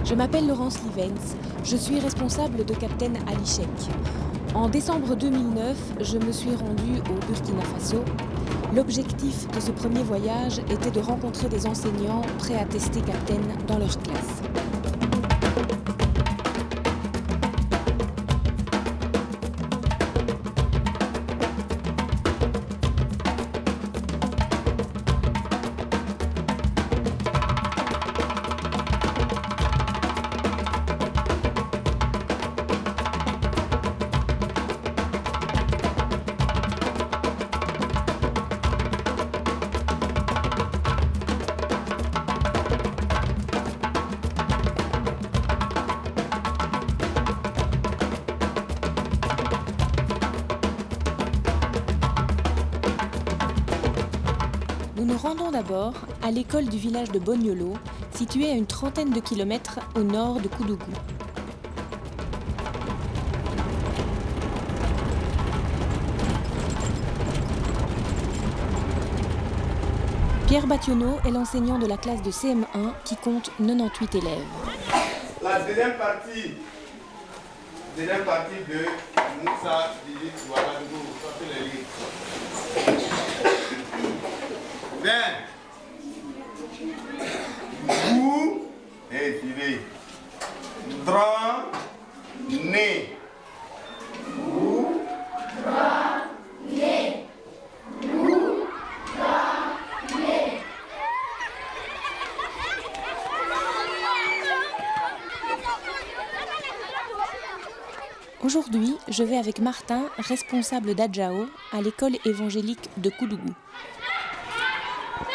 Je m'appelle Laurence Livens, je suis responsable de Captain à l'ICHEC. En décembre 2009, je me suis rendue au Burkina Faso. L'objectif de ce premier voyage était de rencontrer des enseignants prêts à tester Captain dans leur classe. Nous nous rendons d'abord à l'école du village de Bonyolo, située à une trentaine de kilomètres au nord de Koudougou. Pierre Bationneau est l'enseignant de la classe de CM1 qui compte 98 élèves. La deuxième partie de Moussa Djidji Ouagadougou, sortez les livres. Bien. Vous, et suivez. Dran, né. Vous, dran, né. Vous, dran, né. Aujourd'hui, je vais avec Martin, responsable d'Adjao, à l'école évangélique de Koudougou.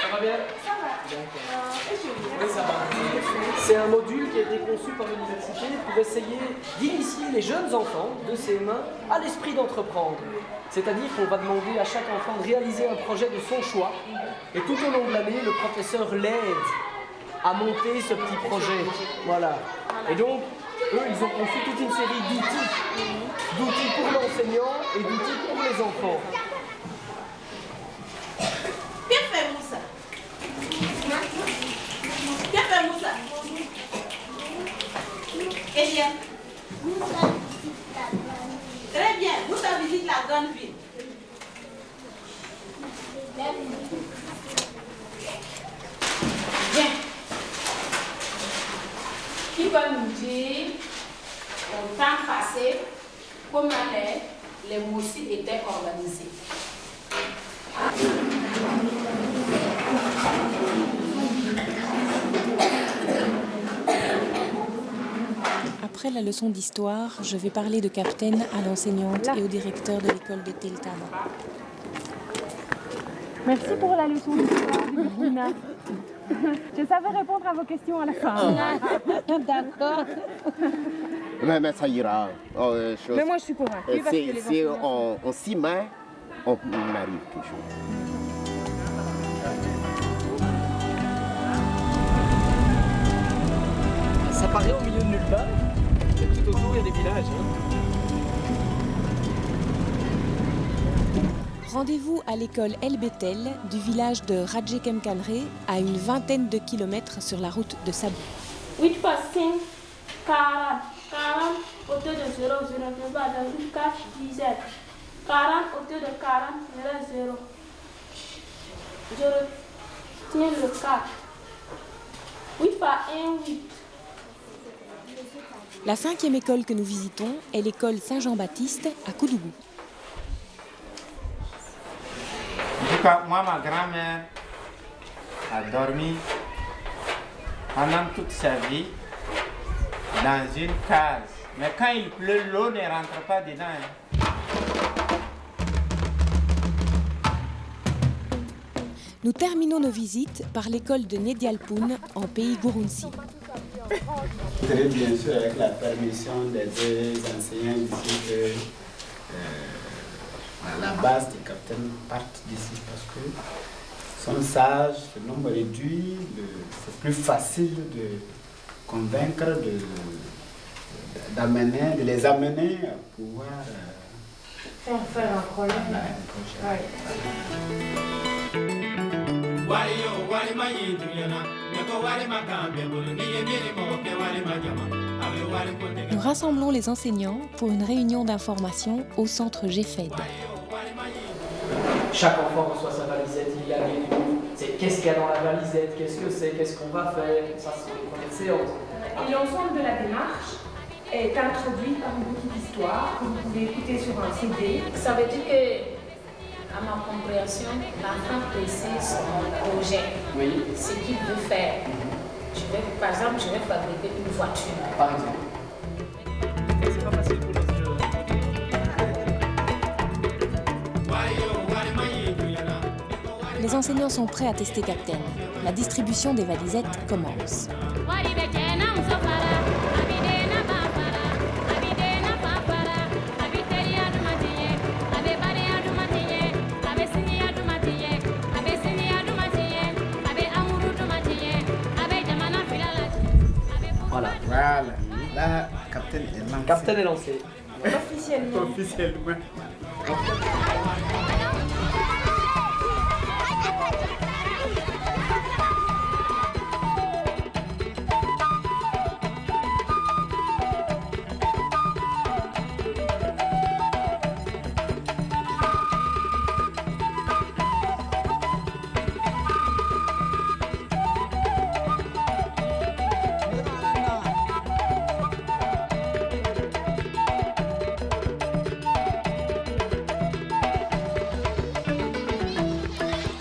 Ça va bien? Ça va. Oui, ça va. C'est un module qui a été conçu par l'université pour essayer d'initier les jeunes enfants de CM1 à l'esprit d'entreprendre. C'est-à-dire qu'on va demander à chaque enfant de réaliser un projet de son choix. Et tout au long de l'année, le professeur l'aide à monter ce petit projet. Voilà. Et donc, eux, ils ont conçu toute une série d'outils pour l'enseignant et d'outils pour les enfants. Bien fait, Moussa. Bien fait, Moussa. Eliane. Très bien. Moussa visite la grande ville. Bien. Qui va nous dire au temps passé comment les moussis étaient organisés? Après la leçon d'histoire, je vais parler de Captain à l'enseignante et au directeur de l'école de Teltama. Merci pour la leçon d'histoire du Burkina. Je savais répondre à vos questions à la fin. D'accord. Mais ça ira. Mais moi je suis convaincue parce que les si on s'y met, on arrive toujours. Ça paraît au milieu de nulle part, mais tout autour il y a des villages. Rendez-vous à l'école El Betel du village de Radjekemkanré, à une vingtaine de kilomètres sur la route de Sabou. 8 par 5, 40. 40 autour de 0, 0, 4, 10, 40 autour de 40, 0, 0. Je retiens le 4. 8 par 1, 8. La cinquième école que nous visitons est l'école Saint-Jean-Baptiste à Koudougou. En tout cas, moi, ma grand-mère a dormi pendant toute sa vie dans une case. Mais quand il pleut, l'eau ne rentre pas dedans. Nous terminons nos visites par l'école de Nedialpoun en pays Gourounsi. Très bien sûr avec la permission des deux enseignants ici que la base des capitaines partent d'ici parce que sont sages, le nombre réduit, c'est plus facile de convaincre, de les amener à pouvoir faire un projet. Ouais. Nous rassemblons les enseignants pour une réunion d'information au centre GFED. Chaque enfant reçoit sa valisette, il y a les cours. C'est qu'est-ce qu'il y a dans la valisette, qu'est-ce que c'est, qu'est-ce qu'on va faire. Ça, c'est les premières séances. Et l'ensemble de la démarche est introduit par une petite histoire que vous pouvez écouter sur un CD. Ça veut dire que, à ma compréhension, l'enfant précise son projet, Oui. ce qu'il veut faire. Par exemple, je vais fabriquer une voiture. Par exemple. C'est pas facile pour les jeux. Les enseignants sont prêts à tester Captain. La distribution des valisettes commence. Voilà. Voilà. Là, Captain est lancé. Captain est lancé. Officiellement. Officiellement.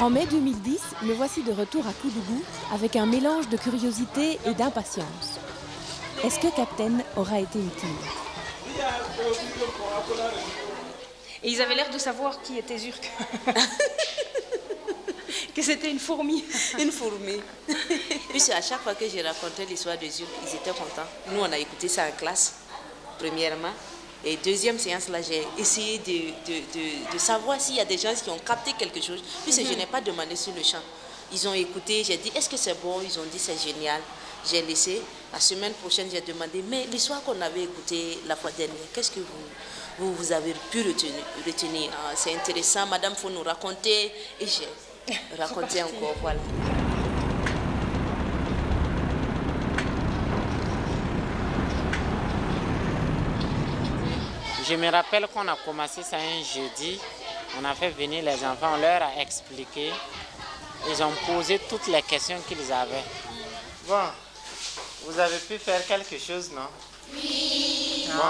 En mai 2010, me voici de retour à Koudougou avec un mélange de curiosité et d'impatience. Est-ce que Captain aura été utile? Et ils avaient l'air de savoir qui était Zurk. Que c'était une fourmi. Une fourmi. Puisque à chaque fois que je racontais l'histoire de Zurk, ils étaient contents. Nous, on a écouté ça en classe, premièrement. Et deuxième séance, là, j'ai essayé de savoir s'il y a des gens qui ont capté quelque chose, puisque je n'ai pas demandé sur le champ. Ils ont écouté, j'ai dit, est-ce que c'est bon? Ils ont dit, c'est génial. J'ai laissé. La semaine prochaine, j'ai demandé, mais l'histoire qu'on avait écoutée la fois dernière, qu'est-ce que vous avez pu retenir? Ah, c'est intéressant, madame, il faut nous raconter. Et j'ai raconté encore, voilà. Je me rappelle qu'on a commencé ça un jeudi. On a fait venir les enfants, on leur a expliqué. Ils ont posé toutes les questions qu'ils avaient. Bon, vous avez pu faire quelque chose, non? Oui. Bon,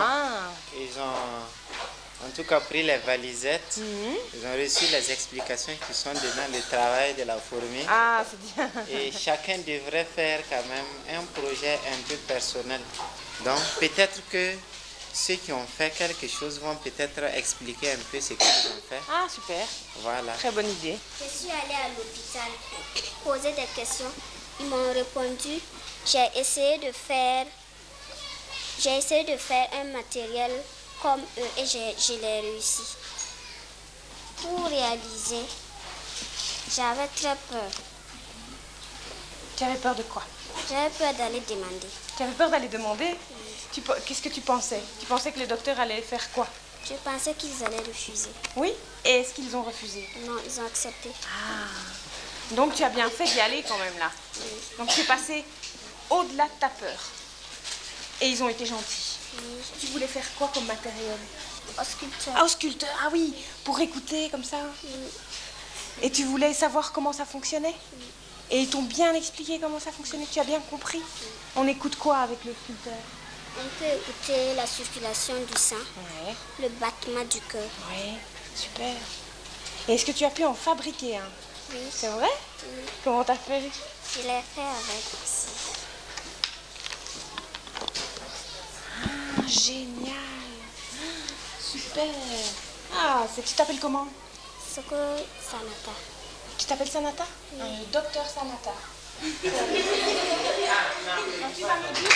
ils ont en tout cas pris les valisettes. Ils ont reçu les explications qui sont dedans le travail de la fourmi. Ah, c'est bien. Et chacun devrait faire quand même un projet un peu personnel. Donc peut-être que ceux qui ont fait quelque chose vont peut-être expliquer un peu ce qu'ils ont fait. Ah, super. Voilà. Très bonne idée. Je suis allée à l'hôpital poser des questions. Ils m'ont répondu. J'ai essayé de faire un matériel comme eux et je l'ai réussi. Pour réaliser, j'avais très peur. Tu avais peur de quoi? J'avais peur d'aller demander. Tu avais peur d'aller demander? Qu'est-ce que tu pensais? Tu pensais que le docteur allait faire quoi? Je pensais qu'ils allaient refuser. Oui? Et est-ce qu'ils ont refusé? Non, ils ont accepté. Ah. Donc tu as bien fait d'y aller quand même là. Oui. Donc tu es passé au-delà de ta peur. Et ils ont été gentils. Oui. Tu voulais faire quoi comme matériel? Ausculteur. Ah, ausculteur, ah oui, pour écouter comme ça. Oui. Et tu voulais savoir comment ça fonctionnait? Oui. Et ils t'ont bien expliqué comment ça fonctionnait? Tu as bien compris? Oui. On écoute quoi avec l'ausculteur? On peut écouter la circulation du sang, le battement du cœur. Oui, super. Et est-ce que tu as pu en fabriquer un? Oui. C'est vrai? Oui. Comment t'as fait? Je l'ai fait avec aussi. Ah, génial. Super. Ah, tu t'appelles comment? Soko Sanata. Tu t'appelles Sanata? Oui. Docteur Sanata. Tu vas me dire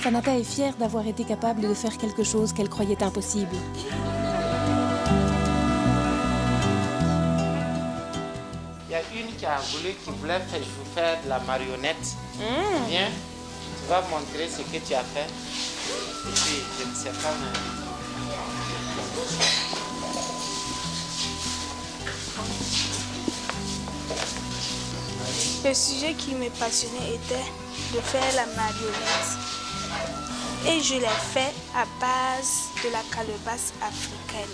Sanata est fière d'avoir été capable de faire quelque chose qu'elle croyait impossible. Il y a une qui voulait faire de la marionnette. Viens, tu vas montrer ce que tu as fait. Et puis, je ne sais pas, mais... Le sujet qui me passionnait était de faire la marionnette. Et je l'ai fait à base de la calebasse africaine.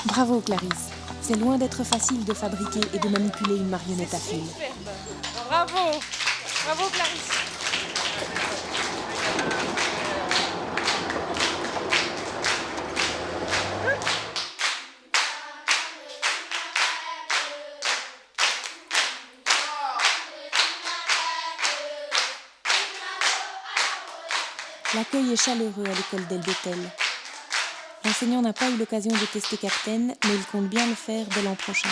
Bravo Clarisse. C'est loin d'être facile de fabriquer et de manipuler une marionnette à fil. Bravo. Bravo Clarisse. L'accueil est chaleureux à l'école d'El Bétel. L'enseignant n'a pas eu l'occasion de tester Captain, mais il compte bien le faire dès l'an prochain.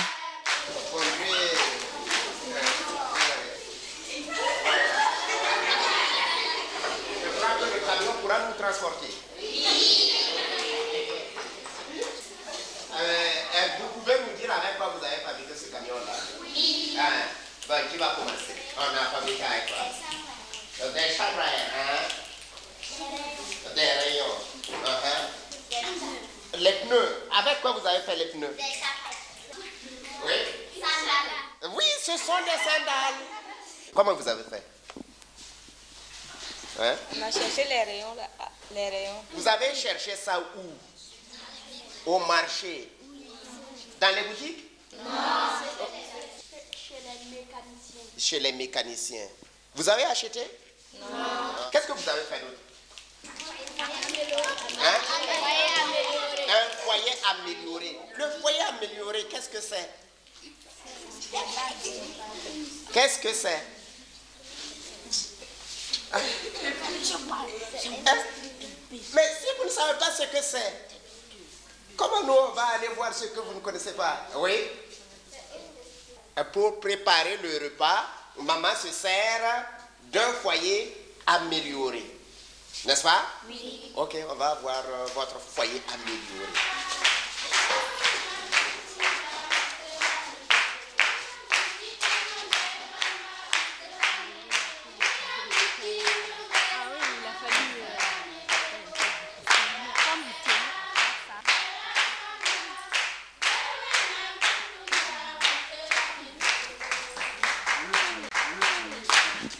Vous pouvez nous dire avec quoi vous avez fabriqué ce camion-là? Oui. Qui va commencer? On a fabriqué avec quoi? Des chambres à air, des rayons. Les pneus. Avec quoi vous avez fait les pneus? Des chapeaux. Oui. Sandales. Oui, ce sont des sandales. Comment vous avez fait? On a cherché les rayons là. Les rayons. Vous avez cherché ça où? Au marché? Dans les boutiques? Non. Chez les mécaniciens. Chez les mécaniciens. Vous avez acheté? Non. Qu'est-ce que vous avez fait d'autre? Un foyer amélioré. Le foyer amélioré, qu'est-ce que c'est? Qu'est-ce que c'est? Mais si vous ne savez pas ce que c'est, comment nous on va aller voir ce que vous ne connaissez pas? Oui. Pour préparer le repas, maman se sert d'un foyer amélioré. N'est-ce pas? Oui. Ok, on va voir votre foyer amélioré.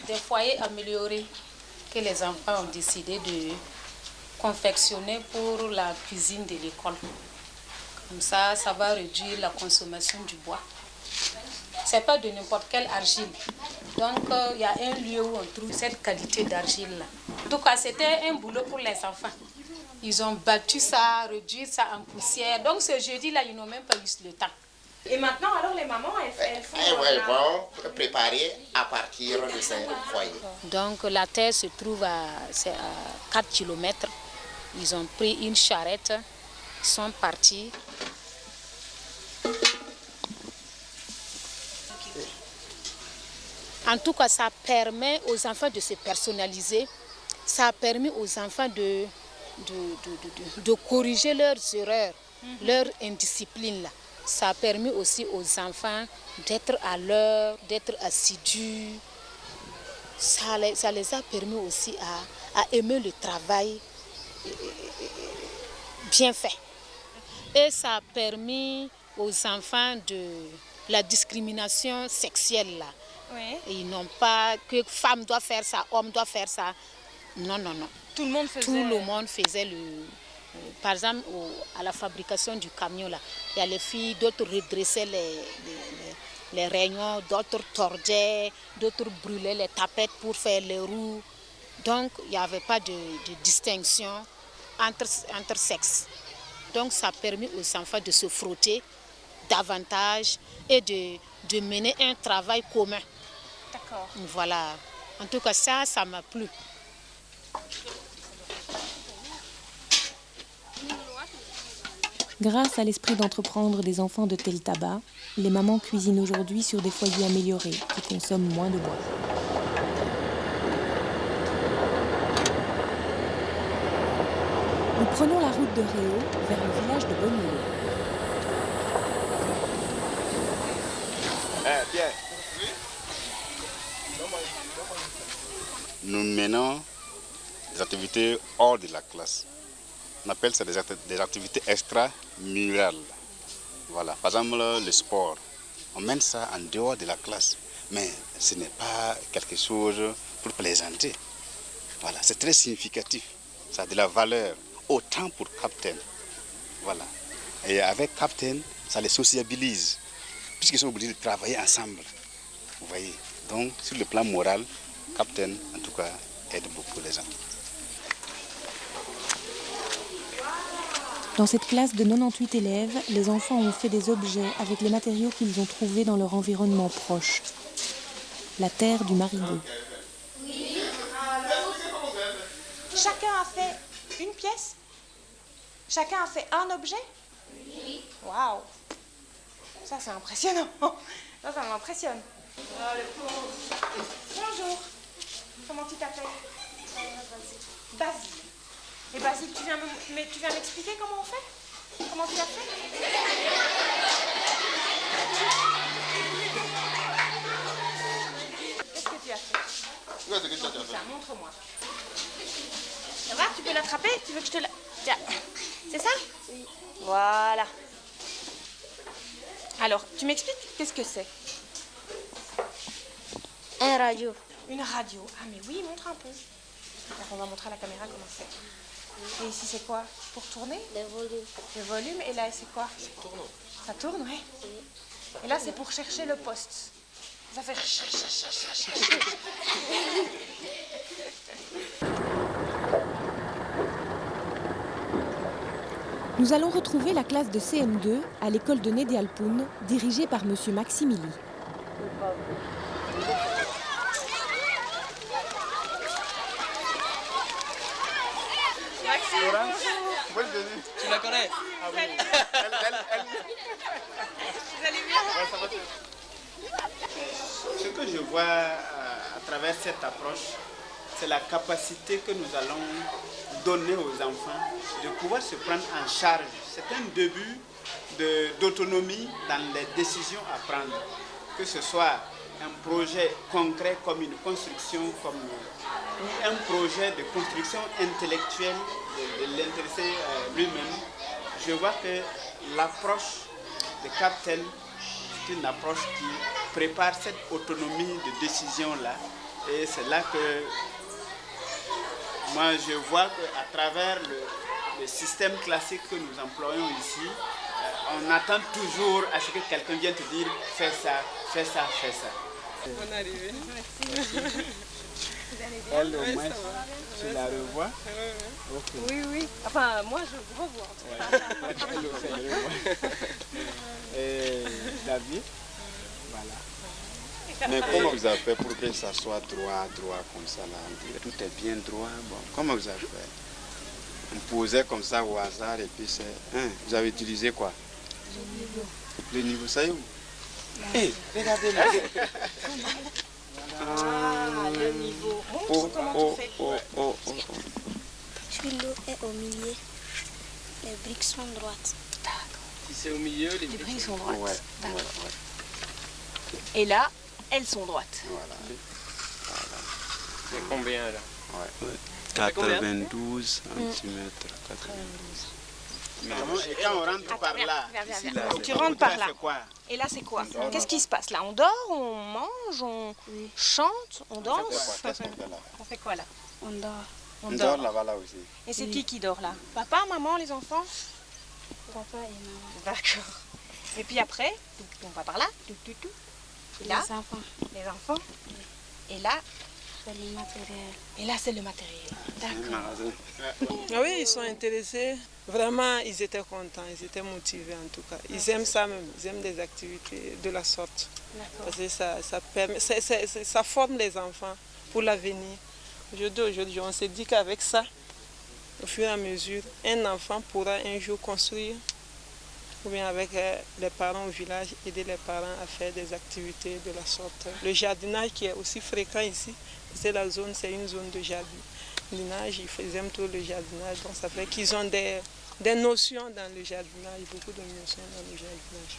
Des foyers améliorés que les enfants ont décidé de confectionner pour la cuisine de l'école. Comme ça, ça va réduire la consommation du bois. Ce n'est pas de n'importe quelle argile. Donc, il y a un lieu où on trouve cette qualité d'argile-là. En tout cas, c'était un boulot pour les enfants. Ils ont battu ça, réduit ça en poussière. Donc, ce jeudi-là, ils n'ont même pas eu le temps. Et maintenant, alors, les mamans, elles font... Elles vont préparer à partir de ces foyers. Donc, la terre se trouve à 4 km. Ils ont pris une charrette, ils sont partis. En tout cas, ça permet aux enfants de se personnaliser. Ça a permis aux enfants de corriger leurs erreurs, leur indiscipline là. Ça a permis aussi aux enfants d'être à l'heure, d'être assidus. Ça les a permis aussi à aimer le travail bien fait. Et ça a permis aux enfants de la discrimination sexuelle là. Oui. Ils n'ont pas que femme doit faire ça, homme doit faire ça. Non, non, non. Tout le monde faisait... Tout le monde faisait par exemple, à la fabrication du camion, là, il y a les filles, d'autres redressaient les rayons, d'autres tordaient, d'autres brûlaient les tapettes pour faire les roues. Donc, il n'y avait pas de distinction entre sexes. Donc, ça a permis aux enfants de se frotter davantage et de mener un travail commun. D'accord. Voilà. En tout cas, ça m'a plu. Grâce à l'esprit d'entreprendre des enfants de Tel Tabat, les mamans cuisinent aujourd'hui sur des foyers améliorés qui consomment moins de bois. Nous prenons la route de Réau vers le village de Bonneau. Bien. Nous menons des activités hors de la classe. On appelle ça des activités extramurales. Voilà. Par exemple, le sport. On mène ça en dehors de la classe. Mais ce n'est pas quelque chose pour plaisanter. Voilà. C'est très significatif. Ça a de la valeur. Autant pour Captain. Voilà. Et avec Captain, ça les sociabilise. Puisqu'ils sont obligés de travailler ensemble. Vous voyez. Donc, sur le plan moral, Captain, en tout cas, aide beaucoup les gens. Dans cette classe de 98 élèves, les enfants ont fait des objets avec les matériaux qu'ils ont trouvés dans leur environnement proche. La terre du Marigot. Chacun a fait une pièce? Chacun a fait un objet? Oui. Waouh! Ça, c'est impressionnant. Ça m'impressionne. Bonjour. Comment tu t'appelles? Basile. Et Basile, tu viens m'expliquer comment on fait? Comment tu as fait? Qu'est-ce que tu as fait? Ça, montre-moi. Ça va? Tu peux l'attraper? Tu veux que je te la... Tiens. C'est ça? Oui. Voilà. Alors, tu m'expliques qu'est-ce que c'est? Un radio. Une radio. Ah mais oui, montre un peu. Alors, on va montrer à la caméra comment c'est. Et ici, c'est quoi? Pour tourner? Le volume. Le volume. Et là, c'est quoi? Ça tourne. Ça tourne, oui. Et là, c'est pour chercher le poste. Ça fait... Nous allons retrouver la classe de CM2 à l'école de Nédé Alpoun, dirigée par M. Maximili. Maxime, bonjour. Tu la connais? Ah oui. Vous allez bien? Ouais, ça va bien. Ce que je vois à travers cette approche, c'est la capacité que nous allons donner aux enfants de pouvoir se prendre en charge. C'est un début d'autonomie dans les décisions à prendre. Que ce soit un projet concret comme une construction, ou un projet de construction intellectuelle de l'intéressé lui-même. Je vois que l'approche de Captain est une approche qui prépare cette autonomie de décision-là. Et c'est là que moi je vois qu'à travers le système classique que nous employons ici, on attend toujours à ce que quelqu'un vienne te dire fais ça, fais ça, fais ça. Bonne arrivée. Merci. Elle, au moins, tu la revois? Okay. Oui, oui. Enfin, moi, je vous revois. Et David, voilà. Mais comment vous avez fait pour que ça soit droit comme ça là? Tout est bien droit. Bon, comment vous avez fait? On posait comme ça au hasard et puis c'est... Hein, vous avez utilisé quoi? Le niveau, ça y est où? Hey, regardez là. Le niveau. Montre comment tu fais. Si l'eau est au milieu, les briques sont droites. Si c'est au milieu, les briques sont droites. Ouais. Et là, elles sont droites. Voilà. C'est combien là? 92 cm. 92. Et quand on rentre par là, tu rentres par là. Quoi? Et là, c'est quoi? Qu'est-ce qui se passe là? On dort, on mange, on chante, on danse? On fait quoi là? On dort. On dort là-bas là aussi. Et c'est qui dort là? Papa, maman, les enfants? Papa et maman. D'accord. Et puis après, on va par là. Et là, les enfants. Les enfants. Et là, c'est le matériel. Et là, c'est le matériel. D'accord. Ah oui, ils sont intéressés. Vraiment, ils étaient contents, ils étaient motivés en tout cas. Ils aiment ça même, ils aiment des activités de la sorte. Parce que ça permet, ça forme les enfants pour l'avenir. Aujourd'hui, on s'est dit qu'avec ça, au fur et à mesure, un enfant pourra un jour construire, ou bien avec les parents au village, aider les parents à faire des activités de la sorte. Le jardinage qui est aussi fréquent ici, c'est une zone de jardinage, ils aiment tout le jardinage, donc ça fait qu'ils ont des notions dans le jardinage, beaucoup de notions dans le jardinage.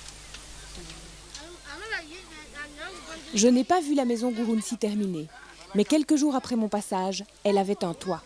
Je n'ai pas vu la maison Gourounsi terminée, mais quelques jours après mon passage, elle avait un toit.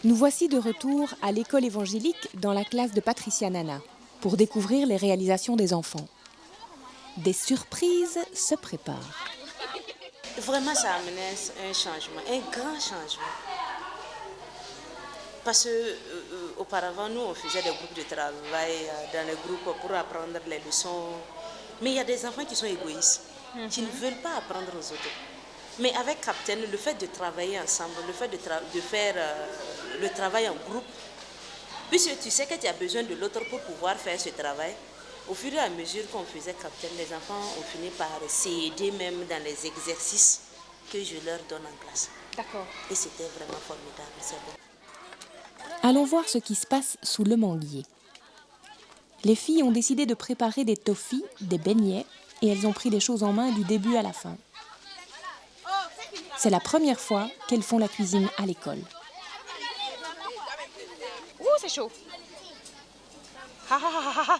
Nous voici de retour à l'école évangélique dans la classe de Patricia Nana pour découvrir les réalisations des enfants. Des surprises se préparent. Vraiment, ça a amené un changement, un grand changement. Parce qu'auparavant, nous, on faisait des groupes de travail dans les groupes pour apprendre les leçons. Mais il y a des enfants qui sont égoïstes, qui ne veulent pas apprendre aux autres. Mais avec Captain, le fait de travailler ensemble, le fait de faire le travail en groupe, puisque tu sais que tu as besoin de l'autre pour pouvoir faire ce travail, au fur et à mesure qu'on faisait Captain, les enfants ont fini par s'aider même dans les exercices que je leur donne en classe. D'accord. Et c'était vraiment formidable, c'est bon. Allons voir ce qui se passe sous le manguier. Les filles ont décidé de préparer des toffees, des beignets, et elles ont pris les choses en main du début à la fin. C'est la première fois qu'elles font la cuisine à l'école. Ouh, c'est chaud.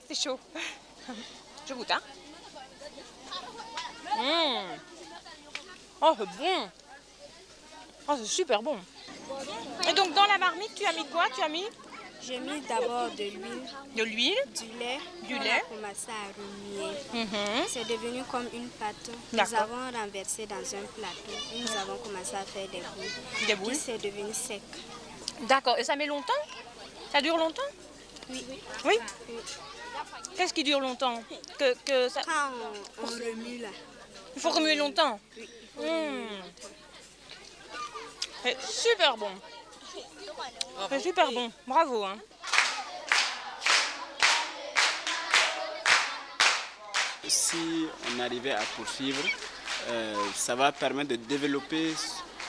C'est chaud. Je goûte, hein. Oh, c'est bon. Oh, c'est super bon. Et donc, dans la marmite, tu as mis quoi? J'ai mis d'abord de l'huile. De l'huile? Du lait. Du lait. On a commencé à remuer. C'est devenu comme une pâte. Nous avons renversé dans un plateau. Et nous avons commencé à faire des boules. Des boules? Puis c'est devenu sec. D'accord. Et ça met longtemps? Ça dure longtemps? Oui. Oui? Qu'est-ce qui dure longtemps? Ça... Quand on remue là. Il faut remuer longtemps? Oui. C'est super bon. C'est super bon. Bravo. Hein. Si on arrivait à poursuivre, ça va permettre de développer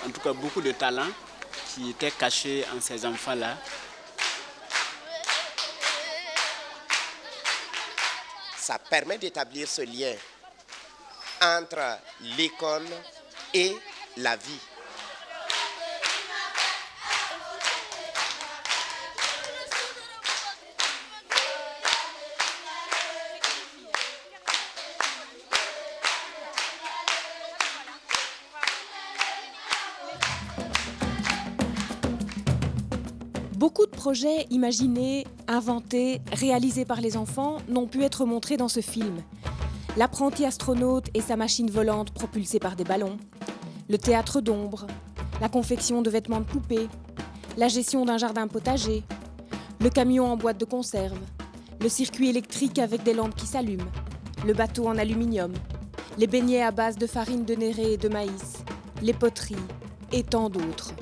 en tout cas beaucoup de talents qui étaient cachés en ces enfants-là. Ça permet d'établir ce lien entre l'école et la vie. Beaucoup de projets imaginés, inventés, réalisés par les enfants n'ont pu être montrés dans ce film. L'apprenti astronaute et sa machine volante propulsée par des ballons, le théâtre d'ombre, la confection de vêtements de poupées, la gestion d'un jardin potager, le camion en boîte de conserve, le circuit électrique avec des lampes qui s'allument, le bateau en aluminium, les beignets à base de farine de néré et de maïs, les poteries et tant d'autres.